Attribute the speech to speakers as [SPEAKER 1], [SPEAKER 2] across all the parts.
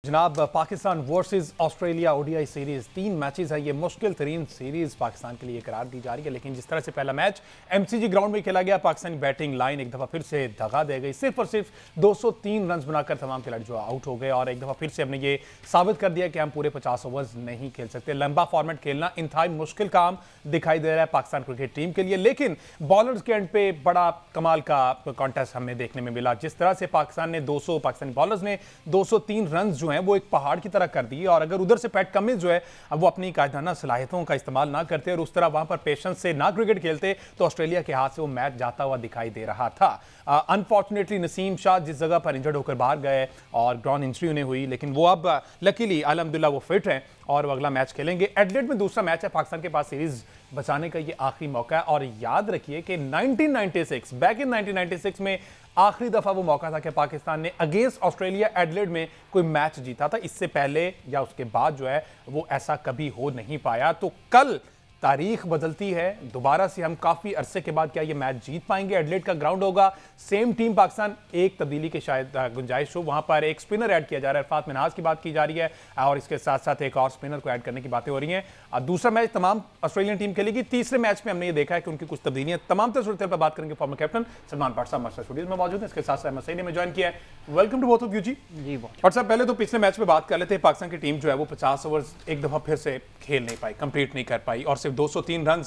[SPEAKER 1] जनाब Pakistan versus Australia ODI series 3 matches है। ये मुश्किल तरीन सीरीज पाकिस्तान के लिए करार दी जा रही है, लेकिन जिस तरह से पहला मैच एमसीजी ग्राउंड में खेला गया, पाकिस्तानी बैटिंग लाइन एक दफा फिर से दगा दे गई। सिर्फ और सिर्फ 203 रन बनाकर तमाम खिलाड़ी जो आउट हो गए और एक दफा फिर से हमने ये साबित कर दिया कि हम पूरे 50 ओवर्स नहीं खेल सकते। लंबा फॉर्मेट खेलना इंतहाई मुश्किल काम दिखाई दे रहा है पाकिस्तान क्रिकेट टीम के लिए, लेकिन बॉलर्स के एंड पे बड़ा कमाल का कॉन्टेस्ट हमें देखने में मिला। जिस तरह से पाकिस्तानी बॉलर्स ने 203 रन जो हैं वो एक पहाड़ की तरह कर दिए, और अगर उधर से पैट कमिंस जो है अब वो अपनी कायदाना सलाहियतों का इस्तेमाल ना करते और उस तरह वहां पर पेशेंस से ना क्रिकेट खेलते तो ऑस्ट्रेलिया के हाथ से वो मैच जाता हुआ दिखाई दे रहा था। अनफॉर्चुनेटली नसीम शाह जिस जगह पर इंजर्ड होकर बाहर गए और ग्राउंड इंजरी उन्हें हुई, लेकिन वो अब लकीली अल्हम्दुलिल्लाह वो फिट हैं और वो अगला मैच खेलेंगे। एडिलेड में दूसरा मैच है, पाकिस्तान के पास सीरीज बचाने का ये आखिरी मौका है। और याद रखिए कि 1996 में आखिरी दफा वो मौका था कि पाकिस्तान ने अगेंस्ट ऑस्ट्रेलिया एडिलेड में कोई मैच जीता था। इससे पहले या उसके बाद जो है वो ऐसा कभी हो नहीं पाया। तो कल तारीख बदलती है, दोबारा से हम काफी अरसे के बाद क्या ये मैच जीत पाएंगे। एडिलेड का ग्राउंड होगा, सेम टीम पाकिस्तान, एक तब्दीली के शायद गुंजाइश हो, वहां पर एक स्पिनर ऐड किया जा रहा है, इरफात मिन्हाज की बात की जा रही है और इसके साथ साथ एक और स्पिनर को ऐड करने की बातें हो रही हैं। दूसरा मैच तमाम ऑस्ट्रेलियन टीम खेलेगी। तीसरे मैच में हमने ये देखा है कि उनकी कुछ तब्दीलियां तमाम सूरत पर बात करेंगे। फॉर्मर कैप्टन सलमान भट्ट साहब हमारे स्टूडियो में मौजूद है, इसके साथ अहमद सईद ने ज्वाइन किया है। Welcome to both of you ji. Bhatt साहब, पहले तो पिछले मैच में बात कर लेते हैं, पाकिस्तान की टीम जो है वो 50 ओवर्स एक दफा फिर से खेल नहीं पाई, कंप्लीट नहीं कर पाई और सिर्फ 203 रन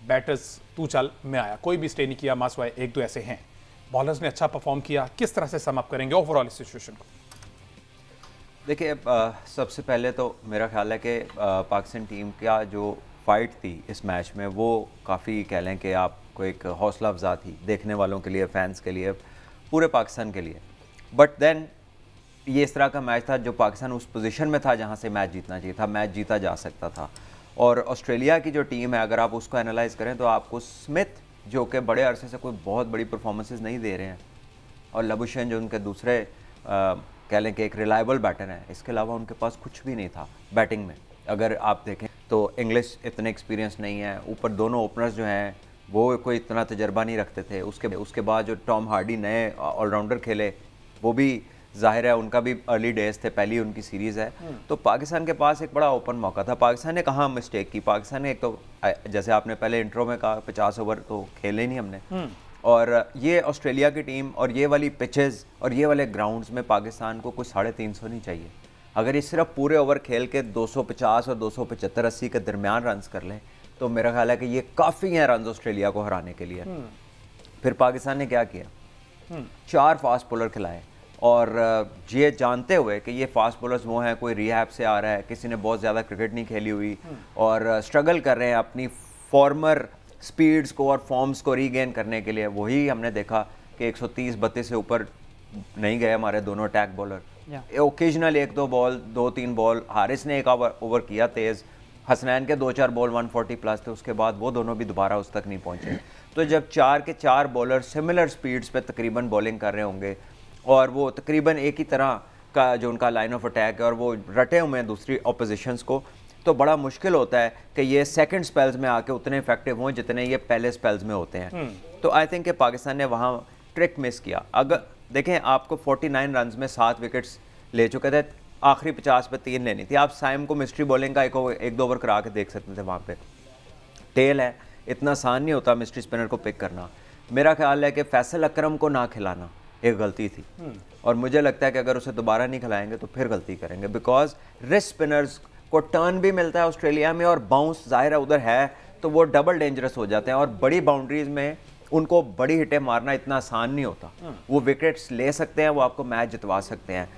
[SPEAKER 1] बैटर्स तू चल में आया, कोई भी स्टे नहीं किया, मासवाए एक दो ऐसे हैं। बॉलर्स ने अच्छा परफॉर्म किया, किस तरह से सम अप करेंगे ओवरऑल इस सिचुएशन को?
[SPEAKER 2] देखिए, सबसे पहले तो मेरा ख्याल है कि पाकिस्तान टीम का जो फाइट थी इस मैच में वो काफ़ी कह लें कि आपको एक हौसला अफजा थी, देखने वालों के लिए, फैंस के लिए, पूरे पाकिस्तान के लिए। बट देन ये इस तरह का मैच था जो पाकिस्तान उस पोजीशन में था जहाँ से मैच जीतना चाहिए था, मैच जीता जा सकता था। और ऑस्ट्रेलिया की जो टीम है, अगर आप उसको एनालाइज करें तो आपको स्मिथ जो कि बड़े अरसे से कोई बहुत बड़ी परफॉर्मेंसेस नहीं दे रहे हैं, और लबुशेन जो उनके दूसरे कह लें कि एक रिलायबल बैटर हैं, इसके अलावा उनके पास कुछ भी नहीं था बैटिंग में। अगर आप देखें तो इंग्लिश इतने एक्सपीरियंस नहीं है, ऊपर दोनों ओपनर्स जो हैं वो कोई इतना तजर्बा नहीं रखते थे। उसके बाद जो टॉम हार्डी नए ऑलराउंडर खेले, वो भी जाहिर है उनका भी अर्ली डेज थे, पहली उनकी सीरीज़ है। तो पाकिस्तान के पास एक बड़ा ओपन मौका था। पाकिस्तान ने कहाँ मिस्टेक की? पाकिस्तान ने एक तो जैसे आपने पहले इंट्रो में कहा 50 ओवर तो खेले नहीं हमने, और ये ऑस्ट्रेलिया की टीम और ये वाली पिचेस और ये वाले ग्राउंड्स में पाकिस्तान को कुछ 350 नहीं चाहिए। अगर ये सिर्फ पूरे ओवर खेल के 250 और 275-80 के दरमियान रन कर लें तो मेरा ख्याल है कि ये काफ़ी हैं रन ऑस्ट्रेलिया को हराने के लिए। फिर पाकिस्तान ने क्या किया? 4 फास्ट बॉलर खिलाए, और ये जानते हुए कि ये फास्ट बॉलर्स वो हैं, कोई रिहैब से आ रहा है, किसी ने बहुत ज़्यादा क्रिकेट नहीं खेली हुई और स्ट्रगल कर रहे हैं अपनी फॉर्मर स्पीड्स को और फॉर्म्स को रीगेन करने के लिए। वही हमने देखा कि 130-32 से ऊपर नहीं गए हमारे दोनों attack bowler. Occasional 1-2 ball, 2-3 ball, Haris ने एक ओवर किया तेज़, हसनैन के 2-4 बॉल 140 प्लस थे, उसके बाद वो दोनों भी दोबारा उस तक नहीं पहुँचे। तो जब 4 के 4 बॉलर सिमिलर स्पीड्स पर तकरीबन बॉलिंग कर रहे होंगे और वो तकरीबन एक ही तरह का जो उनका लाइन ऑफ अटैक है और वो रटे हुए हैं दूसरी ऑपोजिशंस को, तो बड़ा मुश्किल होता है कि ये सेकंड स्पेल्स में आके उतने इफेक्टिव हों जितने ये पहले स्पेल्स में होते हैं। तो आई थिंक कि पाकिस्तान ने वहाँ ट्रिक मिस किया। अगर देखें, आपको 49 रन में 7 विकेट्स ले चुके थे, आखिरी 50 पे 3 लेनी थी। आप साइम को मिस्ट्री बॉलिंग का एक दो ओवर करा के देख सकते थे, वहाँ पे टेल है, इतना आसान नहीं होता मिस्ट्री स्पिनर को पिक करना। मेरा ख्याल है कि फैसल अकरम को ना खिलाना एक गलती थी, और मुझे लगता है कि अगर उसे दोबारा नहीं खिलाएंगे तो फिर गलती करेंगे, बिकॉज रिस्ट स्पिनर्स को टर्न भी मिलता है ऑस्ट्रेलिया में और बाउंस जाहिर है उधर है, तो वो डबल डेंजरस हो जाते हैं और बड़ी बाउंड्रीज में उनको बड़ी हिटें मारना इतना आसान नहीं होता। वो विकेट्स ले सकते हैं, वो आपको मैच जितवा सकते हैं।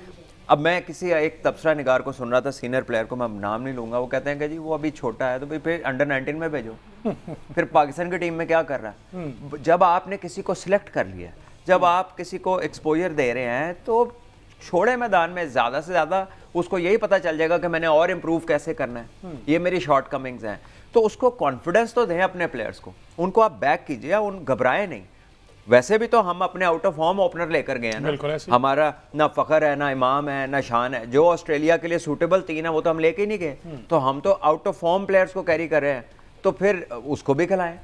[SPEAKER 2] अब मैं किसी एक तबसरा निगार को सुन रहा था, सीनियर प्लेयर को, मैं नाम नहीं लूँगा, वो कहते हैं कि जी वो अभी छोटा है तो भाई फिर अंडर 19 में भेजो। फिर पाकिस्तान की टीम में क्या कर रहा है? जब आपने किसी को सिलेक्ट कर लिया, जब आप किसी को एक्सपोजर दे रहे हैं तो छोड़े मैदान में, ज़्यादा से ज़्यादा उसको यही पता चल जाएगा कि मैंने और इम्प्रूव कैसे करना है, ये मेरी शॉर्ट कमिंग्स हैं। तो उसको कॉन्फिडेंस तो दें अपने प्लेयर्स को, उनको आप बैक कीजिए, उन घबराए नहीं। वैसे भी तो हम अपने आउट ऑफ फॉर्म ओपनर लेकर गए हैं ना, हमारा ना फ़खर है, ना इमाम है, ना शान है। जो ऑस्ट्रेलिया के लिए सूटेबल 3 है वो तो हम लेके ही नहीं गए, तो हम तो आउट ऑफ फॉर्म प्लेयर्स को कैरी कर रहे हैं, तो फिर उसको भी खिलाएं,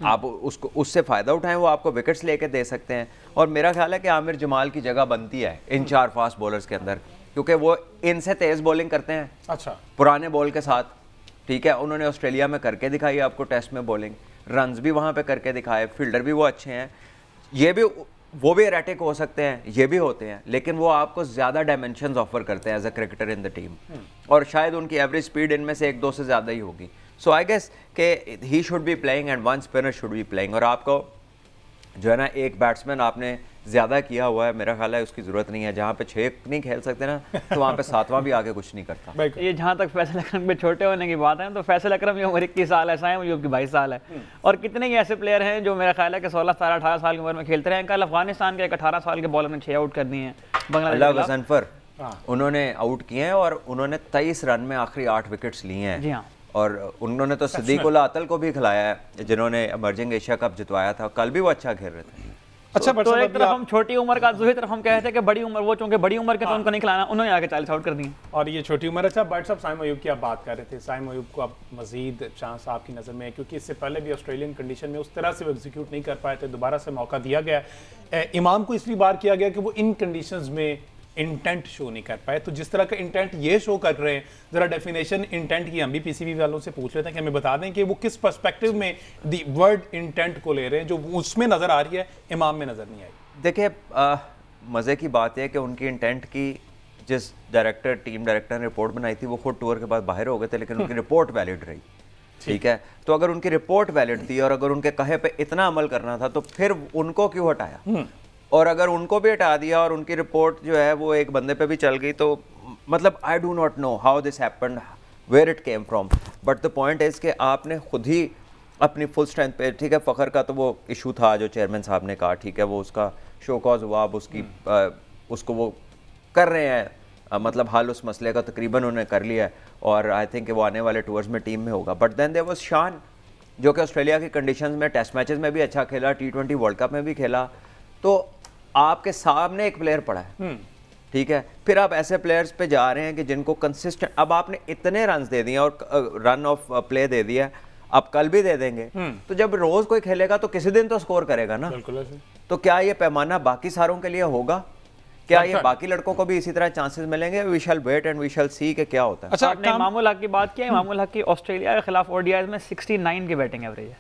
[SPEAKER 2] आप उसको उससे फ़ायदा उठाएं, वो आपको विकेट्स लेके दे सकते हैं। और मेरा ख्याल है कि आमिर जमाल की जगह बनती है इन 4 फास्ट बॉलर्स के अंदर। क्योंकि वो इनसे तेज बॉलिंग करते हैं,
[SPEAKER 1] अच्छा,
[SPEAKER 2] पुराने बॉल के साथ, ठीक है। उन्होंने ऑस्ट्रेलिया में करके दिखाई आपको टेस्ट में बॉलिंग, रन्स भी वहाँ पे करके दिखाए, फील्डर भी वो अच्छे हैं, ये भी वो भी एरेटिक हो सकते हैं, ये भी होते हैं, लेकिन वो आपको ज़्यादा डायमेंशंस ऑफर करते हैं as a cricketer in the team, और शायद उनकी एवरेज स्पीड इनमें से 1-2 से ज़्यादा ही होगी। सो आई गेस के he should be playing and one spinner should be playing. और आपको जो है ना, एक बैट्समैन आपने ज़्यादा किया हुआ है, मेरा ख्याल है उसकी ज़रूरत नहीं है। जहाँ पे 6 नहीं खेल सकते ना, तो वहाँ पे 7वां भी आके कुछ नहीं करता।
[SPEAKER 3] ये जहाँ तक फैसल अकरम पे छोटे होने की बात है, तो फैसल अकरम की उम्र 21 साल है, साइम अयूब की 22 साल है, और कितने ही ऐसे प्लेयर हैं जो मेरा ख्याल है कि 16, 17, 18 साल की उम्र में खेलते रहे हैं। कल अफगानिस्तान के एक 18 साल के बॉलर ने 6 आउट कर दिए हैं
[SPEAKER 2] बांग्लादेश, उन्होंने आउट किए हैं और उन्होंने 23 रन में आखिरी 8 विकेट्स लिए हैं।
[SPEAKER 3] जी हाँ,
[SPEAKER 2] और उन्होंने तो सिद्दीकुल्लाह अतल को भी खिलाया है, जिन्होंने इमर्जिंग एशिया कप जितवाया था। कल भी वो अच्छा खेल रहे थे।
[SPEAKER 1] अच्छा,
[SPEAKER 3] तो एक तरफ हम छोटी उम्र का, दूसरी तरफ हम कहते हैं कि बड़ी उम्र, वो चूंकि बड़ी उम्र के तो उनको नहीं खिलाना, उन्होंने आके 40 आउट कर दिए
[SPEAKER 1] और ये छोटी उम्र। अच्छा बट साहब, साइम अयूब की आप बात कर रहे थे, साइम अयूब को अब मजीद चांस आपकी नज़र में है, क्योंकि इससे पहले भी ऑस्ट्रेलियन कंडीशन में उस तरह से वो एग्जीक्यूट नहीं कर पाए थे, दोबारा से मौका दिया गया। इमाम को इसलिए बार किया गया कि वो इन कंडीशंस में इंटेंट शो नहीं कर पाए। तो जिस तरह का इंटेंट ये शो कर रहे हैं, जरा डेफिनेशन इंटेंट की हम भी पीसीबी वालों से पूछ रहे थे कि हमें बता दें कि वो किस पर्सपेक्टिव में दी वर्ड इंटेंट को ले रहे हैं, जो उसमें नजर आ रही है, इमाम में नजर नहीं आई।
[SPEAKER 2] देखिए, मज़े की बात है कि उनकी इंटेंट की जिस डायरेक्टर, टीम डायरेक्टर ने रिपोर्ट बनाई थी, वो खुद टूर के बाद बाहर हो गए थे, लेकिन उनकी रिपोर्ट वैलिड रही, ठीक है। तो अगर उनकी रिपोर्ट वैलिड थी और अगर उनके कहे पे इतना अमल करना था, तो फिर उनको क्यों हटाया? और अगर उनको भी हटा दिया और उनकी रिपोर्ट जो है वो एक बंदे पे भी चल गई, तो मतलब I do not know how this happened, where it came from, but the point is कि आपने खुद ही अपनी फुल स्ट्रेंथ पे, ठीक है, फ़खर का तो वो इशू था जो चेयरमैन साहब ने कहा, ठीक है, वो उसका शो कॉज हुआ, अब उसकी उसको वो कर रहे हैं, मतलब हाल उस मसले का तकरीबन उन्होंने कर लिया है, और आई थिंक वो आने वाले टूर्स में टीम में होगा। बट देन देयर वाज शान, जो कि ऑस्ट्रेलिया की कंडीशंस में टेस्ट मैचेस में भी अच्छा खेला, T20 वर्ल्ड कप में भी खेला। तो आपके सामने एक प्लेयर पड़ा है, ठीक है, फिर आप ऐसे प्लेयर्स पे जा रहे हैं कि जिनको कंसिस्टेंट, अब आपने इतने रन दे दिए और रन ऑफ प्ले दे दिया, आप कल भी दे देंगे, तो जब रोज कोई खेलेगा तो किसी दिन तो स्कोर करेगा ना। तो क्या ये पैमाना बाकी सारों के लिए होगा? क्या ये बाकी लड़कों को भी इसी तरह चांसेस मिलेंगे? We shall wait and we shall see कि क्या होता है।
[SPEAKER 3] अच्छा, आपने इमामुल हक की बात की है। इमामुल हक की ऑस्ट्रेलिया के खिलाफ ओडीआईज में 69 की बैटिंग एवरेज है,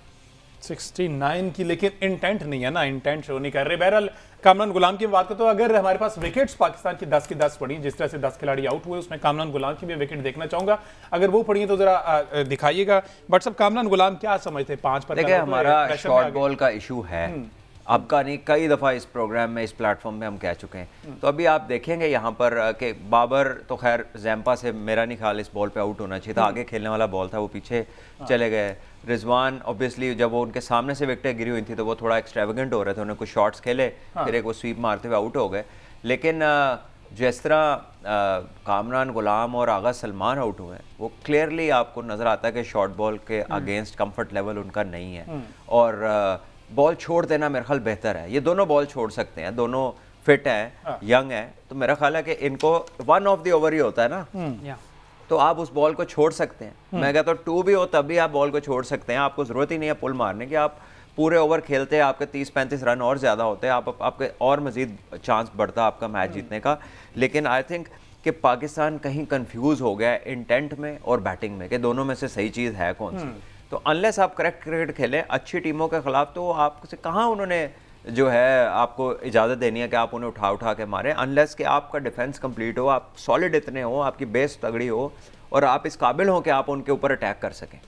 [SPEAKER 1] 69 की, लेकिन इंटेंट नहीं है ना, इंटेंट शो नहीं कर रहे। बहरहाल कामरान गुलाम की बात करते हो, अगर हमारे पास विकेट्स पाकिस्तान की 10 की 10 पड़ी, जिस तरह से 10 खिलाड़ी आउट हुए, उसमें कामरान गुलाम की भी विकेट देखना चाहूंगा, अगर वो पड़ी है तो जरा दिखाइएगा। बट सब कामरान गुलाम क्या समझते हैं 5 पर?
[SPEAKER 2] देखिए, हमारा शॉर्ट बॉल का इशू है, अब का नहीं, कई दफ़ा इस प्रोग्राम में, इस प्लेटफॉर्म में हम कह चुके हैं। तो अभी आप देखेंगे यहाँ पर कि बाबर तो खैर जैम्पा से मेरा नहीं ख्याल इस बॉल पे आउट होना चाहिए था, आगे खेलने वाला बॉल था, वो पीछे चले गए। रिजवान ऑब्वियसली जब वो उनके सामने से विकेटें गिरी हुई थी तो वो थोड़ा एक्सट्रावेगेंट हो रहे थे, उन्होंने कुछ शॉट्स खेले, फिर एक वो स्वीप मारते हुए आउट हो गए। लेकिन जिस तरह कामरान गुलाम और आगा सलमान आउट हुए, वो क्लियरली आपको नज़र आता है कि शॉर्ट बॉल के अगेंस्ट कंफर्ट लेवल उनका नहीं है, और बॉल छोड़ देना मेरा ख्याल बेहतर है। ये दोनों बॉल छोड़ सकते हैं, दोनों फिट हैं, यंग हैं, तो मेरा ख्याल है कि इनको 1 ऑफ द ओवर ही होता है ना, तो आप उस बॉल को छोड़ सकते हैं। मैं कहता हूँ 2 भी हो तब भी आप बॉल को छोड़ सकते हैं, आपको ज़रूरत ही नहीं है पुल मारने की, आप पूरे ओवर खेलते हैं, आपके 30-35 रन और ज़्यादा होते हैं, आपके और मज़ीद चांस बढ़ता आपका मैच जीतने का। लेकिन आई थिंक कि पाकिस्तान कहीं कंफ्यूज हो गया है इंटेंट में और बैटिंग में, कि दोनों में से सही चीज़ है कौन सी। तो अनलेस आप करेक्ट क्रिकेट खेलें अच्छी टीमों के खिलाफ, तो आपसे कहाँ उन्होंने जो है आपको इजाज़त देनी है कि आप उन्हें उठा उठा के मारें, अनलेस कि आपका डिफेंस कंप्लीट हो, आप सॉलिड इतने हो, आपकी बेस तगड़ी हो और आप इस काबिल हो कि आप उनके ऊपर अटैक कर सकें।